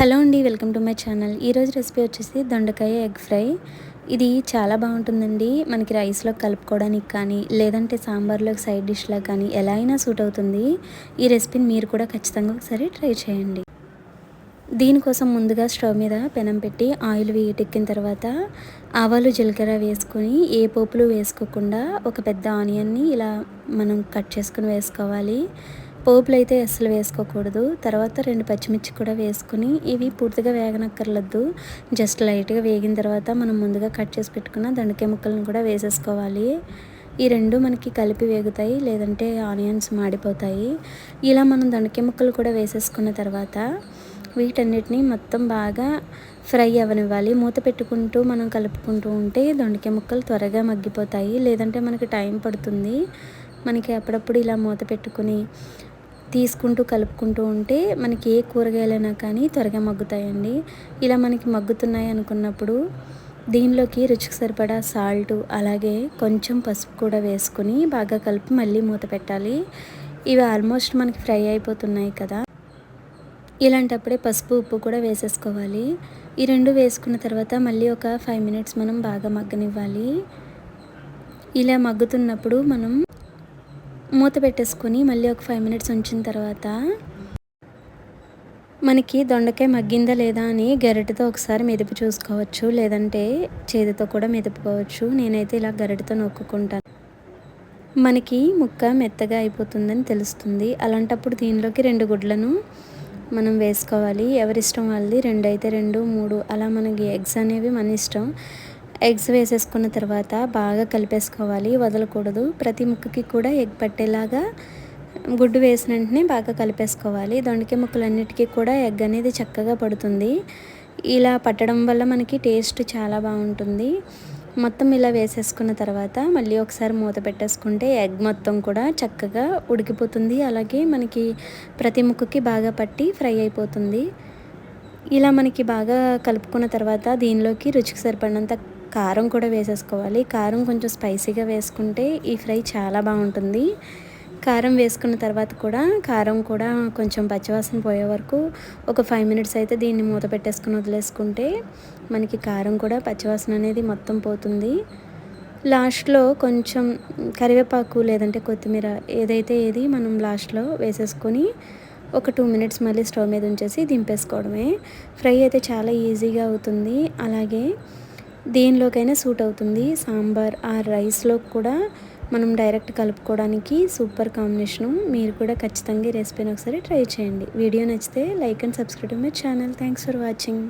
Hello అండి, welcome to my channel. ఈరోజు recipe వచ్చేసి దొండకాయ ఎగ్ ఫ్రై. ఇది చాలా బాగుంటుందండి. మనకి రైస్లో కలుపుకోవడానికి కానీ, లేదంటే సాంబార్లోకి సైడ్ డిష్లా కానీ ఎలా అయినా సూట్ అవుతుంది. ఈ రెసిపీని మీరు కూడా ఖచ్చితంగా ఒకసారి ట్రై చేయండి. దీనికోసం ముందుగా స్టవ్ మీద పెనం పెట్టి ఆయిల్ వేడెక్కిన తర్వాత ఆవాలు జీలకర్ర వేసుకొని ఏ పోపులు వేసుకోకుండా ఒక పెద్ద ఆనియన్ని ఇలా మనం కట్ చేసుకుని వేసుకోవాలి. పోపులు అయితే అస్సలు వేసుకోకూడదు. తర్వాత 2 పచ్చిమిర్చి కూడా వేసుకుని ఇవి పూర్తిగా వేగనక్కర్లేదు. జస్ట్ లైట్గా వేగిన తర్వాత మనం ముందుగా కట్ చేసి పెట్టుకున్న దొండకాయ ముక్కలను కూడా వేసేసుకోవాలి. ఈ రెండు మనకి కలిపి వేగుతాయి, లేదంటే ఆనియన్స్ మాడిపోతాయి. ఇలా మనం దొండకాయ ముక్కలు కూడా వేసేసుకున్న తర్వాత వీటన్నిటిని మొత్తం బాగా ఫ్రై అవ్వనివ్వాలి. మూత పెట్టుకుంటూ మనం కలుపుకుంటూ ఉంటే దొండకాయ ముక్కలు త్వరగా మగ్గిపోతాయి, లేదంటే మనకి టైం పడుతుంది. మనకి అప్పుడప్పుడు ఇలా మూత పెట్టుకుని తీసుకుంటూ కలుపుకుంటూ ఉంటే మనకి ఏ కూరగాయలైనా కానీ త్వరగా మగ్గుతాయండి. ఇలా మనకి మగ్గుతున్నాయి అనుకున్నప్పుడు దీనిలోకి రుచికి సరిపడా సాల్టు, అలాగే కొంచెం పసుపు కూడా వేసుకుని బాగా కలిపి మళ్ళీ మూత పెట్టాలి. ఇవి ఆల్మోస్ట్ మనకి ఫ్రై అయిపోతున్నాయి కదా, ఇలాంటప్పుడే పసుపు ఉప్పు కూడా వేసేసుకోవాలి. ఈ రెండు వేసుకున్న తర్వాత మళ్ళీ ఒక 5 మినిట్స్ మనం బాగా మగ్గనివ్వాలి. ఇలా మగ్గుతున్నప్పుడు మనం మూత పెట్టేసుకొని మళ్ళీ ఒక 5 మినిట్స్ ఉంచిన తర్వాత మనకి దొండకాయ మగ్గిందా లేదా అని గరిటెతో ఒకసారి మెదిపి చూసుకోవచ్చు, లేదంటే చేతితో కూడా మెదుపుకోవచ్చు. నేనైతే ఇలా గరిటెతో నొక్కుకుంటాను. మనకి ముక్క మెత్తగా అయిపోతుందని తెలుస్తుంది. అలాంటప్పుడు దీనిలోకి 2 గుడ్లను మనం వేసుకోవాలి. ఎవరిష్టం వాళ్ళది, 2 అయితే 2, 3 అలా మనకి ఎగ్స్ అనేవి మన ఇష్టం. ఎగ్స్ వేసేసుకున్న తర్వాత బాగా కలిపేసుకోవాలి, వదలకూడదు. ప్రతి ముక్కకి కూడా ఎగ్ పట్టేలాగా గుడ్డు వేసిన వెంటనే బాగా కలిపేసుకోవాలి. దొండకాయ ముక్కలన్నిటికీ కూడా ఎగ్ అనేది చక్కగా పడుతుంది. ఇలా పట్టడం వల్ల మనకి టేస్ట్ చాలా బాగుంటుంది. మొత్తం ఇలా వేసేసుకున్న తర్వాత మళ్ళీ ఒకసారి మూత పెట్టేసుకుంటే ఎగ్ మొత్తం కూడా చక్కగా ఉడికిపోతుంది. అలాగే మనకి ప్రతి ముక్కకి బాగా పట్టి ఫ్రై అయిపోతుంది. ఇలా మనకి బాగా కలుపుకున్న తర్వాత దీనిలోకి రుచికి సరిపడినంత కారం కూడా వేసేసుకోవాలి. కారం కొంచెం స్పైసీగా వేసుకుంటే ఈ ఫ్రై చాలా బాగుంటుంది. కారం వేసుకున్న తర్వాత కూడా కారం కూడా కొంచెం పచ్చివాసన పోయే వరకు ఒక 5 మినిట్స్ అయితే దీన్ని మూత పెట్టేసుకుని వదిలేసుకుంటే మనకి కారం కూడా పచ్చివాసన అనేది మొత్తం పోతుంది. లాస్ట్లో కొంచెం కరివేపాకు లేదంటే కొత్తిమీర ఏదైతే ఏది మనం లాస్ట్లో వేసేసుకొని ఒక 2 మినిట్స్ మళ్ళీ స్టవ్ మీద ఉంచేసి దింపేసుకోవడమే. ఫ్రై అయితే చాలా ఈజీగా అవుతుంది. అలాగే దేనిలోకైనా సూట్ అవుతుంది. సాంబార్ ఆ రైస్లో కూడా మనం డైరెక్ట్ కలుపుకోవడానికి సూపర్ కాంబినేషను. మీరు కూడా ఖచ్చితంగా ఈ రెసిపీని ఒకసారి ట్రై చేయండి. వీడియో నచ్చితే like and subscribe my channel. Thanks for watching.